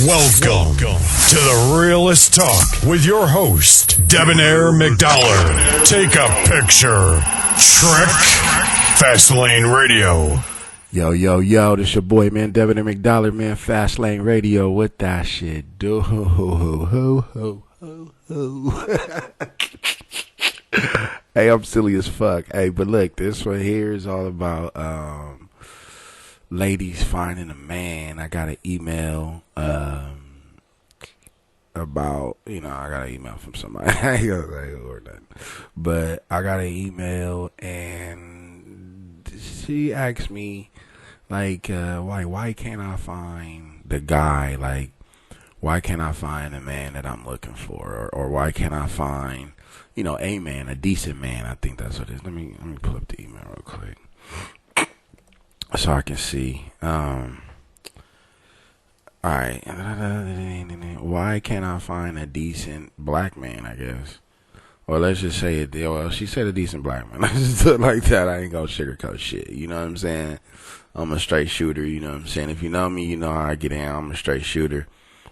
Welcome to the Realest Talk with your host, Debonair McDollar. Take a picture. Trek Fastlane Radio. Yo, this your boy, man, Debonair McDollar, man, Fastlane Radio. What that shit do? Hey, I'm silly as fuck. Hey, but look, this one here is all about ladies finding a man. I got an email about, I got an email from somebody. I ain't gonna say who or nothing. But I got an email and she asked me, why can't I find the guy? Like, why can't I find the man that I'm looking for? Or why can't I find, a man, a decent man? I think that's what it is. Let me pull up the email real quick so I can see. All right. Why can't I find a decent black man, I guess? Or let's just say it. Well, she said a decent black man. Let's just do it like that. I ain't gonna sugarcoat shit. You know what I'm saying? I'm a straight shooter. You know what I'm saying? If you know me, you know how I get in. I'm a straight shooter.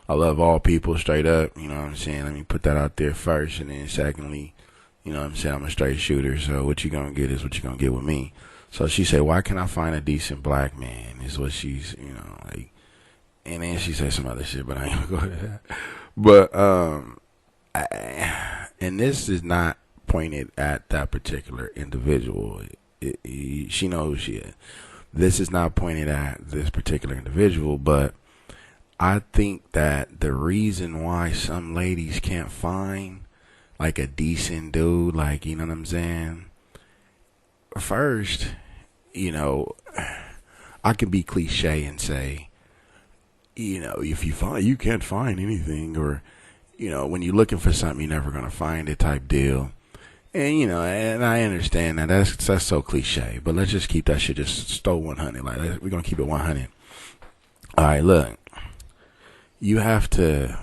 I love all people straight up. You know what I'm saying? Let me put that out there first. And then secondly, you know what I'm saying? I'm a straight shooter. So what you gonna get is what you gonna get with me. So she said, why can't I find a decent black man? Is what she's, and then she said some other shit, but I ain't gonna go to that. But, and this is not pointed at that particular individual. She knows who she is. This is not pointed at this particular individual, but I think that the reason why some ladies can't find like a decent dude, like, you know what I'm saying? First, I can be cliche and say, if you can't find anything, or, when you're looking for something, you're never going to find it type deal. And, and I understand that that's so cliche, but let's just keep that shit just stole 100. Like, we're going to keep it 100. All right, look, you have to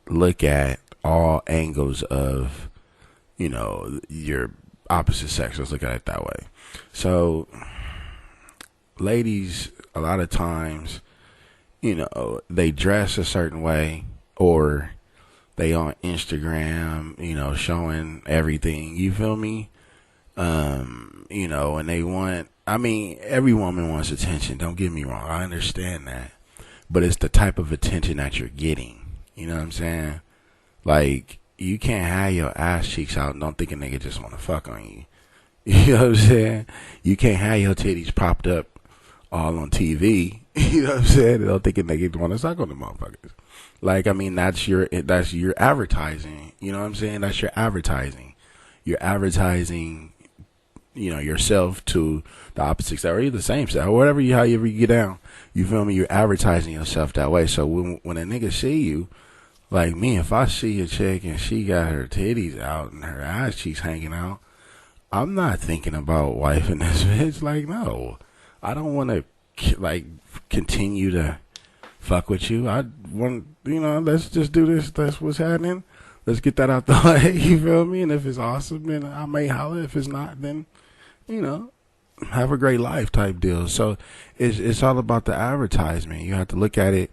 look at all angles of, your opposite sex. Let's look at it that way. So, ladies, a lot of times, they dress a certain way, or they on Instagram, showing everything, you feel me? And they want, every woman wants attention, don't get me wrong, I understand that, but it's the type of attention that you're getting, you know what I'm saying? Like, you can't have your ass cheeks out and don't think a nigga just want to fuck on you. You know what I'm saying? You can't have your titties propped up all on TV. You know what I'm saying? They don't think a nigga want to suck on the motherfuckers. Like, that's your advertising. You know what I'm saying? That's your advertising. You're advertising, yourself to the opposite sex, or the same sex, or whatever however you get down. You feel me? You're advertising yourself that way. So when a nigga see you, like me, if I see a chick and she got her titties out and her ass cheeks hanging out, I'm not thinking about wifing this bitch. Like, no, I don't want to continue to fuck with you. I want, let's just do this. That's what's happening. Let's get that out the way. You feel me? And if it's awesome, then I may holler. If it's not, then, have a great life type deal. So it's all about the advertisement. You have to look at it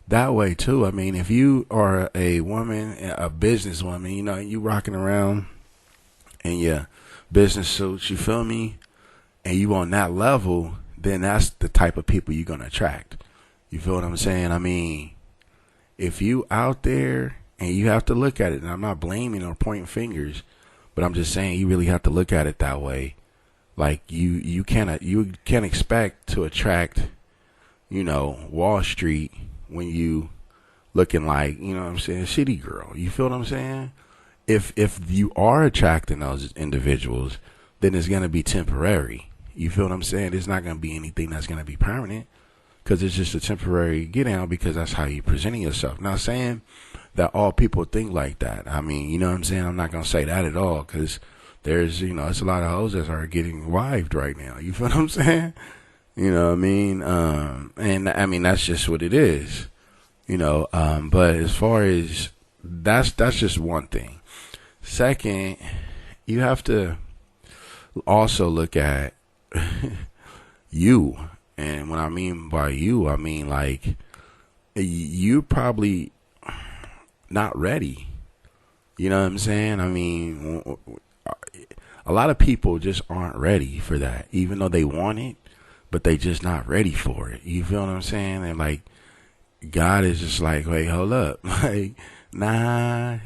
that way too. If you are a woman, a businesswoman, you rocking around in your business suits, you feel me? And you on that level, then that's the type of people you're going to attract. You feel what I'm saying? If you out there and you have to look at it, and I'm not blaming or pointing fingers, but I'm just saying you really have to look at it that way. Like, you can't expect to attract, Wall Street when you looking like, shitty girl. You feel what I'm saying? If you are attracting those individuals, then it's going to be temporary. You feel what I'm saying? It's not going to be anything that's going to be permanent, because it's just a temporary get down, because that's how you presenting yourself. Not saying that all people think like that. You know what I'm saying? I'm not going to say that at all, because there's, it's a lot of hoes that are getting wived right now. You feel what I'm saying? You know what I mean? And that's just what it is, but as far as that's just one thing. Second, you have to also look at you. And when I mean by you, I mean like you probably not ready. You know what I'm saying? I mean, a lot of people just aren't ready for that, even though they want it, but they just not ready for it. You feel what I'm saying? And like, God is just like, wait, hold up. Like, nah.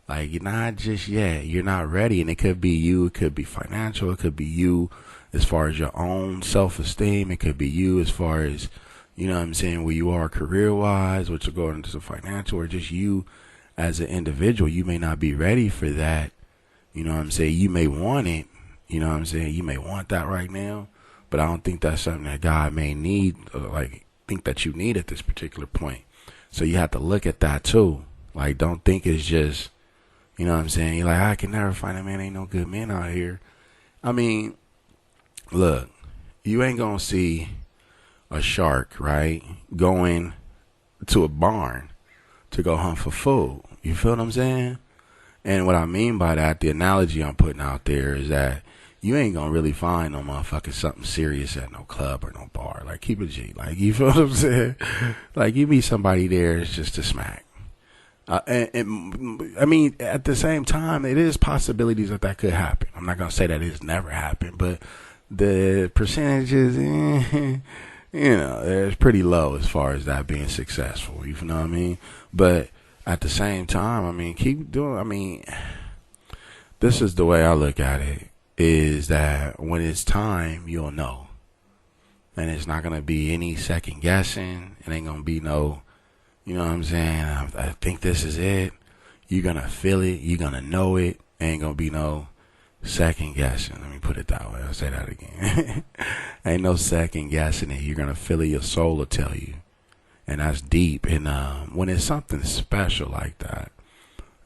Like, you're not just yet. You're not ready. And it could be you. It could be financial. It could be you as far as your own self-esteem. It could be you as far as, you know what I'm saying, where you are career-wise, which will go into the financial, or just you as an individual. You may not be ready for that. You know what I'm saying? You may want it. You know what I'm saying? You may want that right now. But I don't think that's something that God may need, or like, think that you need at this particular point. So you have to look at that too. Like, don't think it's just, you know what I'm saying? You're like, I can never find a man. Ain't no good men out here. I mean, look, you ain't gonna see a shark, right, going to a barn to go hunt for food. You feel what I'm saying? And what I mean by that, the analogy I'm putting out there is that you ain't gonna really find no motherfucking something serious at no club or no bar. Like, keep it G. Like, you feel what I'm saying? Like, you meet somebody there, it's just a smack. And I mean, at the same time, it is possibilities that could happen. I'm not gonna say that it's never happened, but the percentages, you know, it's pretty low as far as that being successful. You know what I mean? But at the same time, I mean, keep doing. I mean, this is the way I look at it. Is that when it's time, you'll know. And it's not going to be any second guessing. It ain't going to be no, you know what I'm saying? I think this is it. You're going to feel it. You're going to know it. Ain't going to be no second guessing. Let me put it that way. I'll say that again. Ain't no second guessing it. You're going to feel it. Your soul will tell you. And that's deep. And when it's something special like that,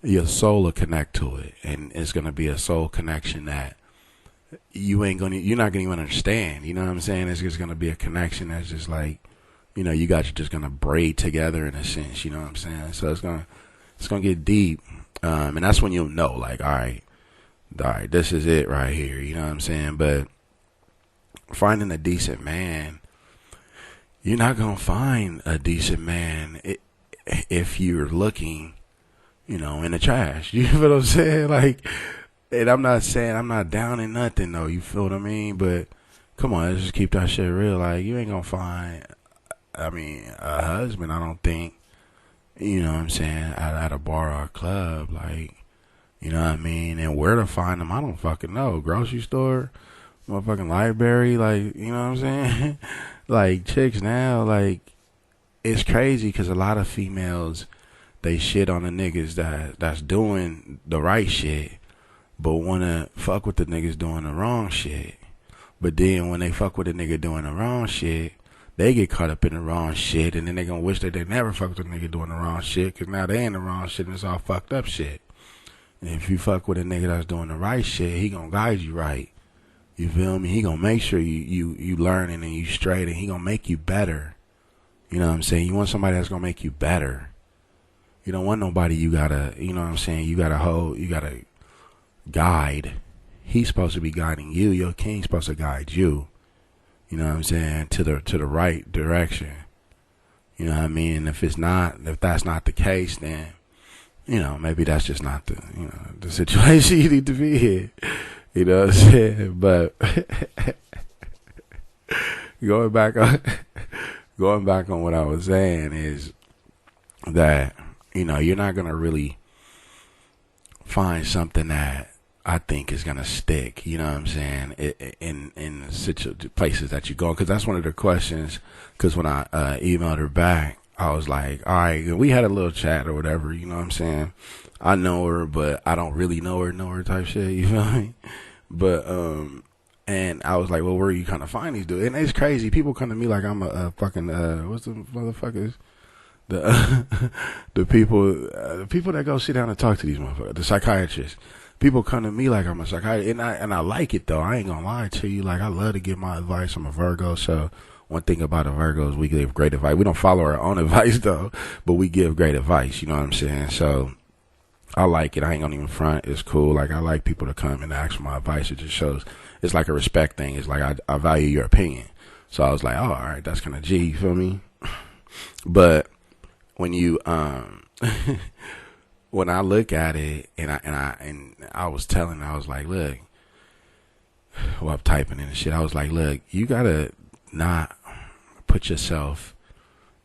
your soul will connect to it. And it's going to be a soul connection that you're not gonna even understand. You know what I'm saying? It's just gonna be a connection that's just like, you know, you guys are just gonna braid together in a sense. You know what I'm saying? So it's gonna get deep, and that's when you'll know, like, all right, this is it right here. You know what I'm saying? But finding a decent man, you're not gonna find a decent man if you're looking, you know, in the trash. You feel what I'm saying? Like. And I'm not saying I'm not down in nothing though, you feel what I mean? But come on, let's just keep that shit real. Like, you ain't gonna find, I mean, a husband, I don't think, you know what I'm saying, at a bar or a club, like, you know what I mean? And where to find them, I don't fucking know. Grocery store, motherfucking library, like, you know what I'm saying? Like, chicks now, like, it's crazy because a lot of females, they shit on the niggas that's doing the right shit, but wanna fuck with the niggas doing the wrong shit. But then when they fuck with the nigga doing the wrong shit, they get caught up in the wrong shit, and then they gonna wish that they never fucked with a nigga doing the wrong shit, cause now they in the wrong shit and it's all fucked up shit. And if you fuck with a nigga that's doing the right shit, he gonna guide you right. You feel me? He gonna make sure you learning and you straight, and he gonna make you better. You know what I'm saying? You want somebody that's gonna make you better. You don't want nobody you gotta, you know what I'm saying, you gotta guide. He's supposed to be guiding you. Your king's supposed to guide you. You know what I'm saying? To the right direction. You know what I mean? And if that's not the case, then, you know, maybe that's just not the situation you need to be in. You know what I'm saying? But going back on what I was saying is that, you know, you're not gonna really find something that I think is gonna stick. You know what I'm saying? In places that you go, because that's one of the questions. Because when I emailed her back, I was like, all right, we had a little chat or whatever. You know what I'm saying? I know her, but I don't really know her type shit. You feel me? But and I was like, well, where you kind of find these dudes? And it's crazy. People come to me like I'm a fucking what's the motherfuckers? The people that go sit down and talk to these motherfuckers, the psychiatrists. People come to me like I'm a psychiatrist, and I like it though. I ain't gonna lie to you. Like, I love to give my advice. I'm a Virgo, so one thing about a Virgo is we give great advice. We don't follow our own advice though, but we give great advice. You know what I'm saying? So I like it. I ain't gonna even front. It's cool. Like, I like people to come and ask for my advice. It just shows it's like a respect thing. It's like I value your opinion. So I was like, oh, all right, that's kind of G. You feel me? But when you when I look at it, and I was telling, I was like, look, well, I'm typing in and shit. I was like, look, you gotta not put yourself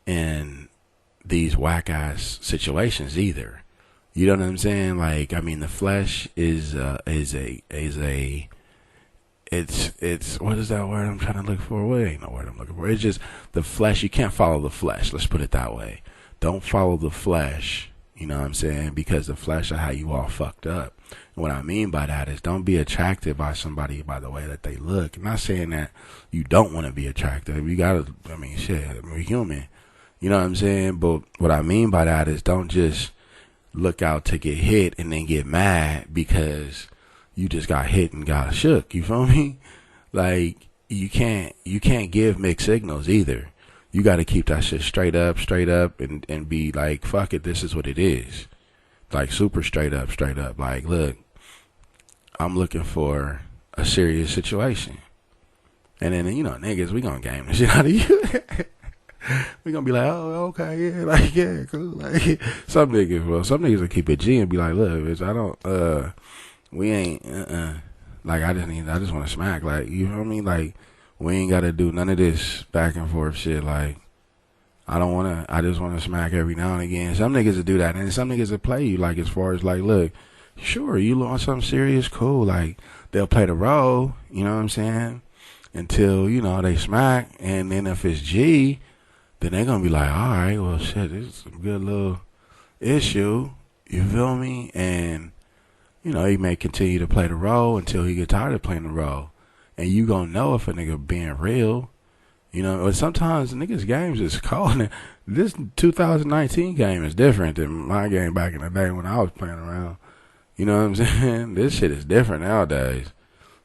in these whack ass situations either. You know what I'm saying? Like, I mean, the flesh is it's what is that word I'm trying to look for? Well, it ain't no word I'm looking for. It's just the flesh. You can't follow the flesh. Let's put it that way. Don't follow the flesh. You know what I'm saying? Because the flesh is how you all fucked up. And what I mean by that is don't be attracted by somebody by the way that they look. I'm not saying that you don't want to be attractive. You gotta, I mean, shit, we're human. You know what I'm saying? But what I mean by that is don't just look out to get hit and then get mad because you just got hit and got shook. You feel me? Like, you can't give mixed signals either. You got to keep that shit straight up, and be like, fuck it, this is what it is. Like, super straight up. Like, look, I'm looking for a serious situation. And then, you know, niggas, we gonna game the shit out of you. We gonna be like, oh, okay, yeah, like, yeah, cool. Like, some niggas will keep it G and be like, look, bitch, I don't, we ain't, like, I just want to smack, like, you know what I mean? Like, we ain't got to do none of this back and forth shit. Like, I just want to smack every now and again. Some niggas will do that, and some niggas will play you, like, as far as, like, look, sure, you want something serious, cool. Like, they'll play the role, you know what I'm saying? Until, you know, they smack, and then if it's G, then they're going to be like, all right, well, shit, this is some good little issue, you feel me? And, you know, he may continue to play the role until he get tired of playing the role. And you gonna know if a nigga being real. You know, but sometimes niggas' games is cold. This 2019 game is different than my game back in the day when I was playing around. You know what I'm saying? This shit is different nowadays.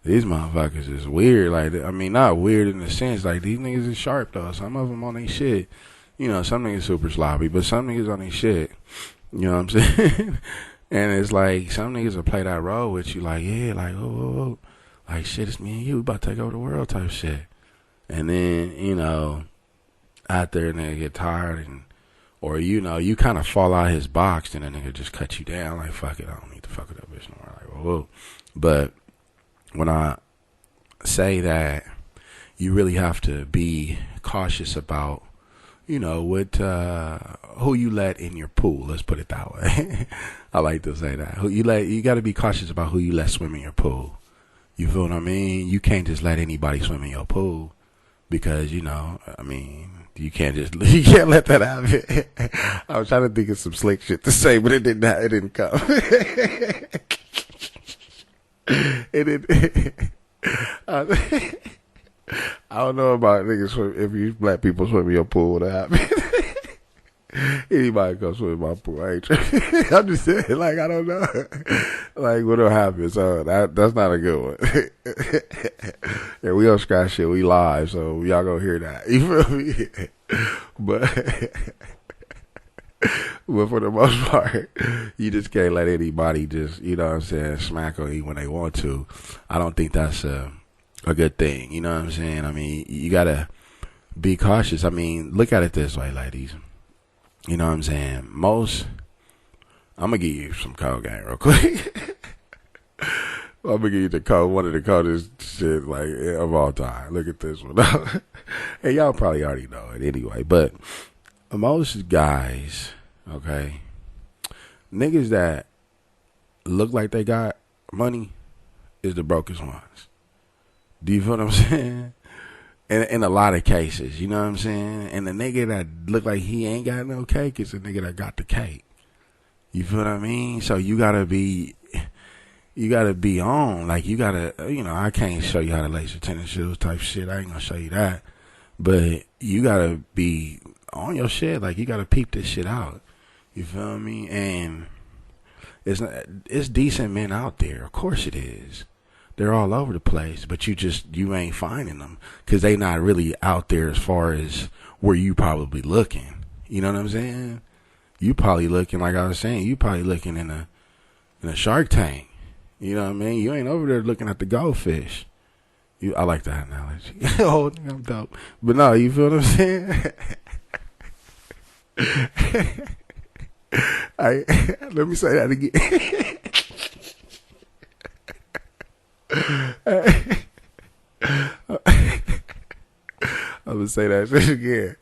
These motherfuckers is weird. Like, I mean, not weird in the sense, like, these niggas is sharp, though. Some of them on their shit. You know, some niggas super sloppy, but some niggas on their shit. You know what I'm saying? And it's like, some niggas will play that role with you, like, yeah, like, oh. Like, shit, it's me and you. We about to take over the world type shit. And then, you know, out there, nigga get tired. Or, you know, you kind of fall out of his box. And the nigga just cut you down. Like, fuck it. I don't need to fuck with that bitch no more. Like, whoa. But when I say that, you really have to be cautious about, you know, what, who you let in your pool. Let's put it that way. I like to say that. You got to be cautious about who you let swim in your pool. You feel what I mean? You can't just let anybody swim in your pool because, you know, I mean, you can't let that happen. I was trying to think of some slick shit to say, but it didn't come. It didn't. I don't know about niggas swim. If you black people swim in your pool, what happen? Anybody come swim in my pool, I ain't tripping. I'm just saying, like, I don't know. Like, what'll happen? So that's not a good one. Yeah, we don't scratch shit. We live, so y'all gonna hear that. You feel me? But for the most part, you just can't let anybody just, you know what I'm saying, smack on you when they want to. I don't think that's a good thing. You know what I'm saying? I mean, you gotta be cautious. I mean, look at it this way, ladies. You know what I'm saying? I'm gonna give you some code game real quick. I'm gonna give you one of the coldest shit like of all time. Look at this one. And y'all probably already know it anyway. But most guys, okay, niggas that look like they got money is the brokest ones. Do you feel what I'm saying? In a lot of cases, you know what I'm saying? And the nigga that look like he ain't got no cake is the nigga that got the cake. You feel what I mean? So you gotta be on. Like, you gotta, you know, I can't show you how to lace your tennis shoes type shit. I ain't gonna show you that. But you gotta be on your shit. Like, you gotta peep this shit out. You feel me? And it's decent men out there. Of course it is. They're all over the place, but you ain't finding them because they not really out there as far as where you probably looking. You know what I'm saying? You probably looking, like I was saying, you probably looking in a Shark Tank. You know what I mean? You ain't over there looking at the goldfish. I like that analogy. Oh, I'm dope. But no, you feel what I'm saying? I let me say that again. I'm gonna say that shit again.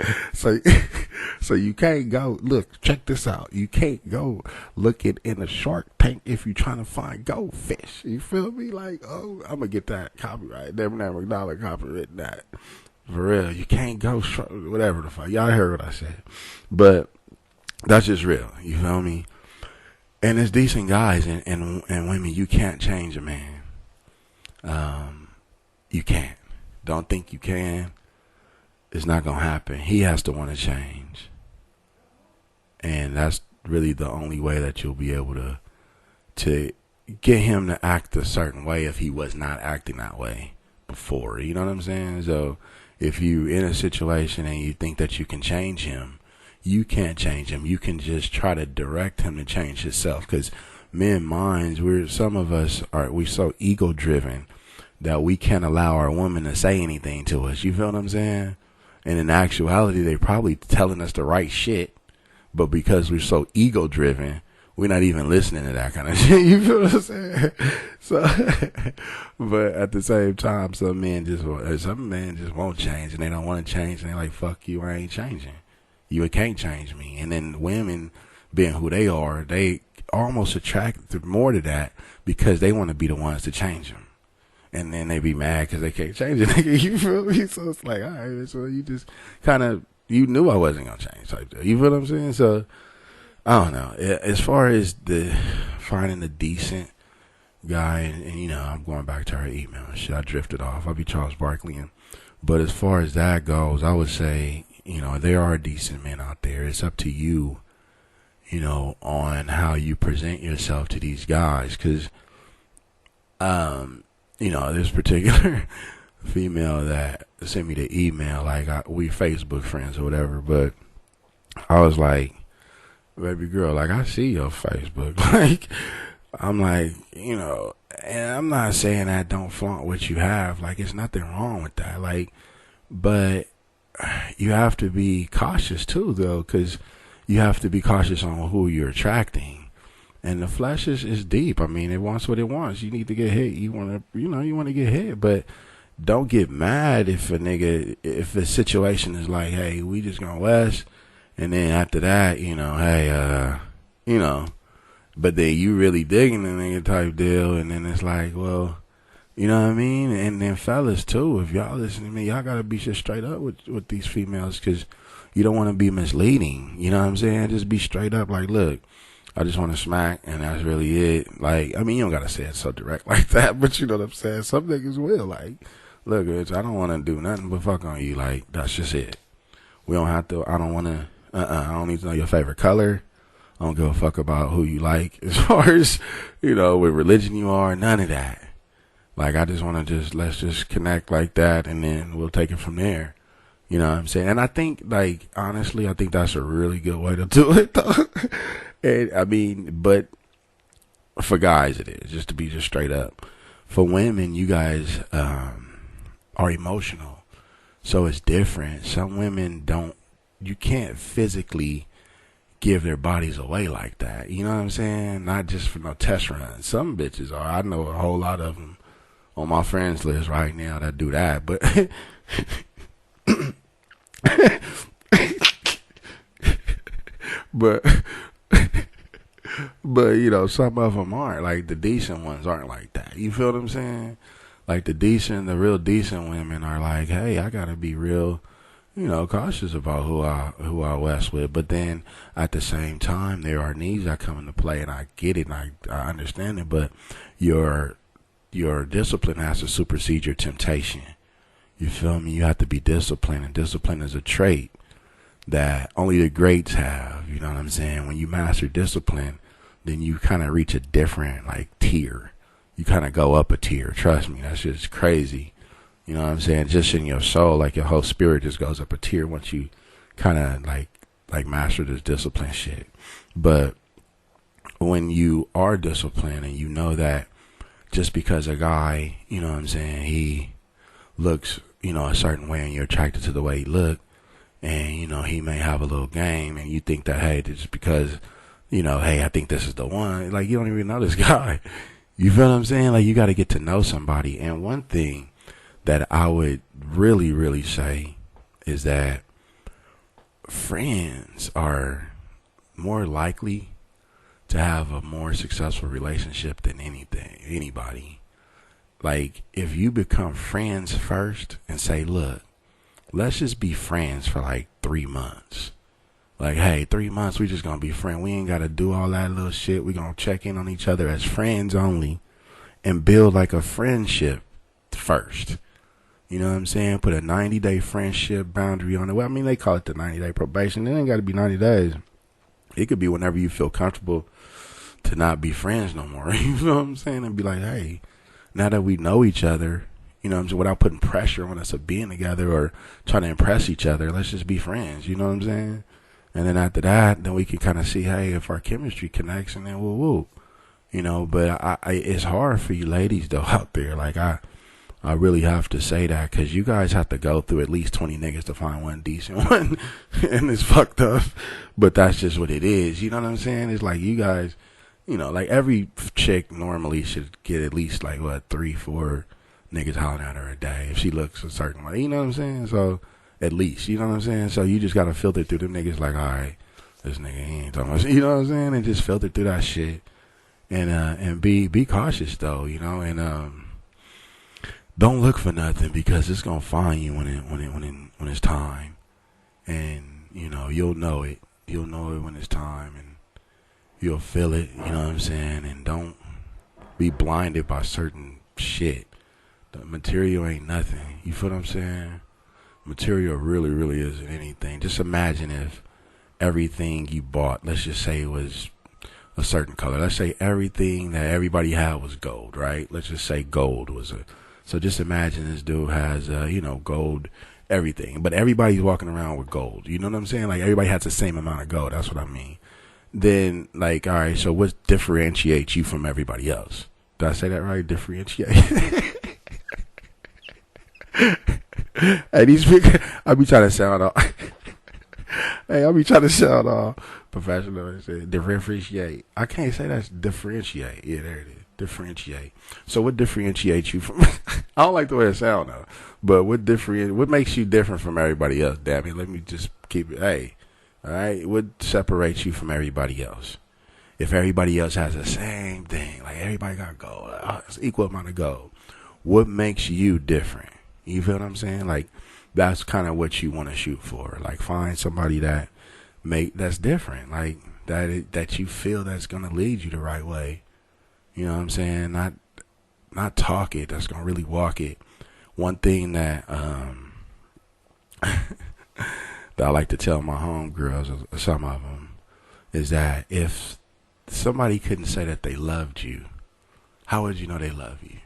So you can't go look. Check this out. You can't go looking in a shark tank if you're trying to find goldfish. You feel me? Like, oh, I'm gonna get that copyright. Debonair McDollar copyright that. For real, you can't go whatever the fuck. Y'all heard what I said, but that's just real. You feel me? And it's decent guys and women. You can't change a man. You can't. Don't think you can. It's not gonna happen. He has to want to change, and that's really the only way that you'll be able to get him to act a certain way if he was not acting that way before. You know what I'm saying? So if you in a situation and you think that you can change him, you can't change him. You can just try to direct him to change himself. Because men minds, we're so ego driven that we can't allow our woman to say anything to us. You feel what I'm saying? And in actuality, they probably telling us the right shit, but because we're so ego driven, we're not even listening to that kind of shit. You feel what I'm saying? So, but at the same time, some men just won't change, and they don't want to change, and they're like, "Fuck you, I ain't changing. You can't change me." And then women, being who they are, they almost attract more to that because they want to be the ones to change them. And then they be mad because they can't change it. You feel me? So it's like, all right, so you just kind of, you knew I wasn't going to change type deal. You feel what I'm saying? So, I don't know. As far as finding the decent guy, and you know, I'm going back to our email and shit. I drifted off. I'll be Charles Barkley. But as far as that goes, I would say, you know, there are decent men out there. It's up to you, you know, on how you present yourself to these guys. Because, you know, this particular female that sent me the email, like we Facebook friends or whatever, but I was like, baby girl, like I see your Facebook. Like, I'm like, you know, and I'm not saying that don't flaunt what you have. Like, it's nothing wrong with that. Like, but you have to be cautious too, though, because you have to be cautious on who you're attracting. And the flesh is deep. I mean, it wants what it wants. You need to get hit. You want to get hit, but don't get mad if the situation is like, hey, we just gonna west, and then after that, you know, hey, you know, but then you really digging the nigga type deal, and then it's like, well, you know what I mean? And then fellas too, if y'all listen to me, y'all gotta be just straight up with these females, because you don't want to be misleading. You know what I'm saying? Just be straight up, like, look, I just want to smack, and that's really it. Like, I mean, you don't gotta say it so direct like that, but you know what I'm saying? Some niggas will, like, look, bitch, I don't want to do nothing but fuck on you. Like, that's just it. We don't have to, I don't want to, I don't need to know your favorite color. I don't give a fuck about who you like as far as, you know, what religion you are, none of that. Like, I just want to let's just connect like that, and then we'll take it from there. You know what I'm saying? And I think, like, honestly, I think that's a really good way to do it, though. And, I mean, but for guys it is, just to be just straight up. For women, you guys are emotional, so it's different. Some women you can't physically give their bodies away like that. You know what I'm saying? Not just for no test runs. Some bitches are. I know a whole lot of them on my friends list right now that do that, but but you know, some of them aren't. Like, the decent ones aren't like that. You feel what I'm saying? Like, the real decent women are like, hey, I gotta be real, you know, cautious about who I west with. But then at the same time, there are needs that come into play, and I get it, and I understand it. But your discipline has to supersede your temptation. You feel me? You have to be disciplined, and discipline is a trait that only the greats have. You know what I'm saying? When you master discipline, then you kind of reach a different, like, tier. You kind of go up a tier. Trust me, that's just crazy. You know what I'm saying? Just in your soul, like, your whole spirit just goes up a tier once you kind of like master this discipline shit. But when you are disciplined, and you know that just because a guy, you know what I'm saying, he looks, you know, a certain way, and you're attracted to the way he look, and he may have a little game, and you think that, hey, just because hey, I think this is the one. Like, you don't even know this guy. You feel what I'm saying? Like, you got to get to know somebody. And one thing that I would really, really say is that friends are more likely to have a more successful relationship than anybody. Like, if you become friends first and say, look, let's just be friends for like 3 months. Like, hey, 3 months, we just gonna be friends. We ain't gotta do all that little shit. We gonna check in on each other as friends only and build like a friendship first. You know what I'm saying? Put a 90-day friendship boundary on it. Well, I mean, they call it the 90-day probation. It ain't gotta be 90 days. It could be whenever you feel comfortable to not be friends no more. You know what I'm saying? And be like, hey, now that we know each other, you know what I'm saying, without putting pressure on us of being together or trying to impress each other, let's just be friends. You know what I'm saying? And then after that, then we can kind of see, hey, if our chemistry connects, and then woo. But it's hard for you ladies, though, out there. Like, I really have to say that, because you guys have to go through at least 20 niggas to find one decent one. And it's fucked up. But that's just what it is. You know what I'm saying? It's like you guys, like every chick normally should get at least like, 3-4 niggas hollering at her a day if she looks a certain way. You know what I'm saying? So, at least, you know what I'm saying? So you just gotta filter through them niggas like, all right, this nigga, he ain't talking about shit. You know what I'm saying? And just filter through that shit. And be cautious though, and don't look for nothing, because it's gonna find you when it's time. And you'll know it. You'll know it when it's time, and you'll feel it, you know what I'm saying? And don't be blinded by certain shit. The material ain't nothing. You feel what I'm saying? Material really, really isn't anything. Just imagine if everything you bought, let's just say, was a certain color. Let's say everything that everybody had was gold, right? Let's just say gold was so just imagine this dude has, gold, everything. But everybody's walking around with gold. You know what I'm saying? Like, everybody has the same amount of gold. That's what I mean. Then, like, all right, so what differentiates you from everybody else? Did I say that right? Differentiate? Hey, these people, I be trying to sound all. Hey, I be trying to sound all professional and say differentiate. I can't say that's differentiate. Yeah, there it is. Differentiate. So what differentiates you from? I don't like the way it sounds though. But what makes you different from everybody else? Damn it. Let me just keep it. Hey, all right. What separates you from everybody else? If everybody else has the same thing, like everybody got gold, it's equal amount of gold. What makes you different? You feel what I'm saying? Like, that's kind of what you want to shoot for. Like, find somebody that's different. Like, that you feel that's going to lead you the right way. You know what I'm saying? Not talk it. That's going to really walk it. One thing that that I like to tell my homegirls, or some of them, is that if somebody couldn't say that they loved you, how would you know they love you?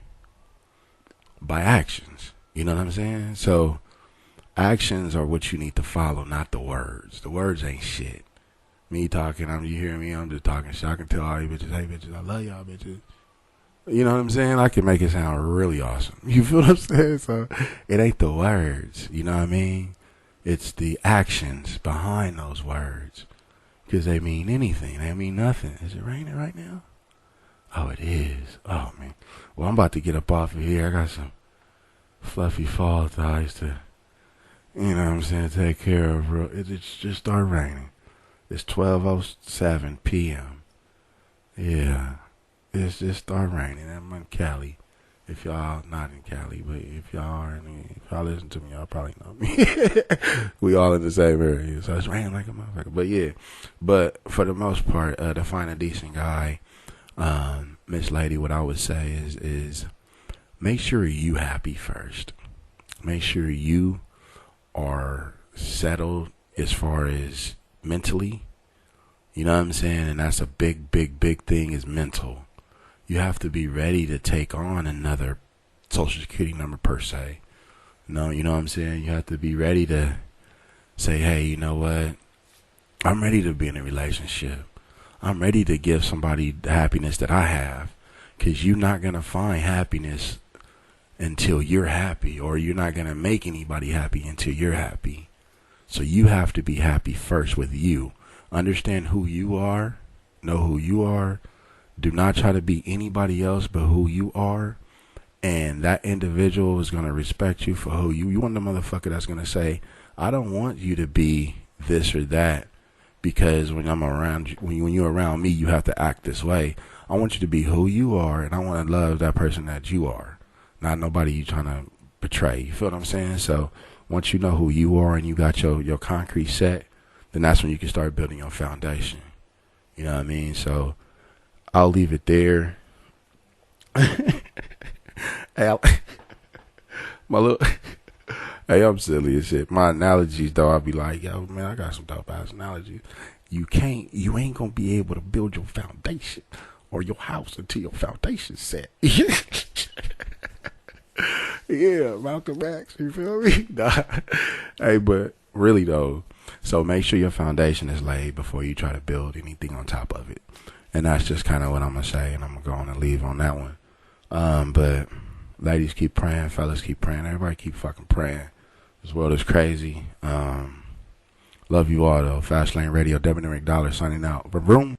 By actions. You know what I'm saying? So actions are what you need to follow, not the words. The words ain't shit. Me talking, you hear me, I'm just talking shit. I can tell all you bitches, hey bitches, I love y'all bitches. You know what I'm saying? I can make it sound really awesome. You feel what I'm saying? So it ain't the words, you know what I mean? It's the actions behind those words. Because they mean anything. They mean nothing. Is it raining right now? Oh, it is. Oh, man. Well, I'm about to get up off of here. I got some fluffy fall thighs to, you know what I'm saying, take care of. It's just started raining. It's 12:07 p.m. Yeah. It's just started raining. I'm in Cali. If y'all not in Cali, but if y'all are, if y'all listen to me, y'all probably know me. We all in the same area, so it's raining like a motherfucker. But yeah, but for the most part, to find a decent guy, Miss Lady, what I would say is make sure you happy first. Make sure you are settled as far as mentally. You know what I'm saying? And that's a big thing, is mental. You have to be ready to take on another social security number per se. No, you know what I'm saying? You have to be ready to say, hey, you know what? I'm ready to be in a relationship. I'm ready to give somebody the happiness that I have. Because you're not going to find happiness until you're happy. Or you're not going to make anybody happy until you're happy. So you have to be happy first with you. Understand who you are. Know who you are. Do not try to be anybody else but who you are. And that individual is going to respect you for who you want the motherfucker that's going to say, I don't want you to be this or that because when I'm around you, when you're around me, you have to act this way. I want you to be who you are, and I want to love that person that you are, not nobody you trying to betray. You feel what I'm saying? So once you know who you are and you got your concrete set, then that's when you can start building your foundation. You know what I mean? So I'll leave it there. Hey, my little, hey, I'm silly as shit. My analogies, though, I'll be like, yo, man, I got some dope ass analogies. You ain't gonna be able to build your foundation or your house until your foundation set. Yeah, Malcolm X, you feel me? Nah. Hey, but really though, so make sure your foundation is laid before you try to build anything on top of it. And that's just kind of what I'm gonna say, and I'm gonna go on and leave on that one. But ladies, keep praying. Fellas, keep praying. Everybody keep fucking praying. This world is crazy. Love you all, though. Fastlane Radio, Debonair McDollar signing out. Vroom.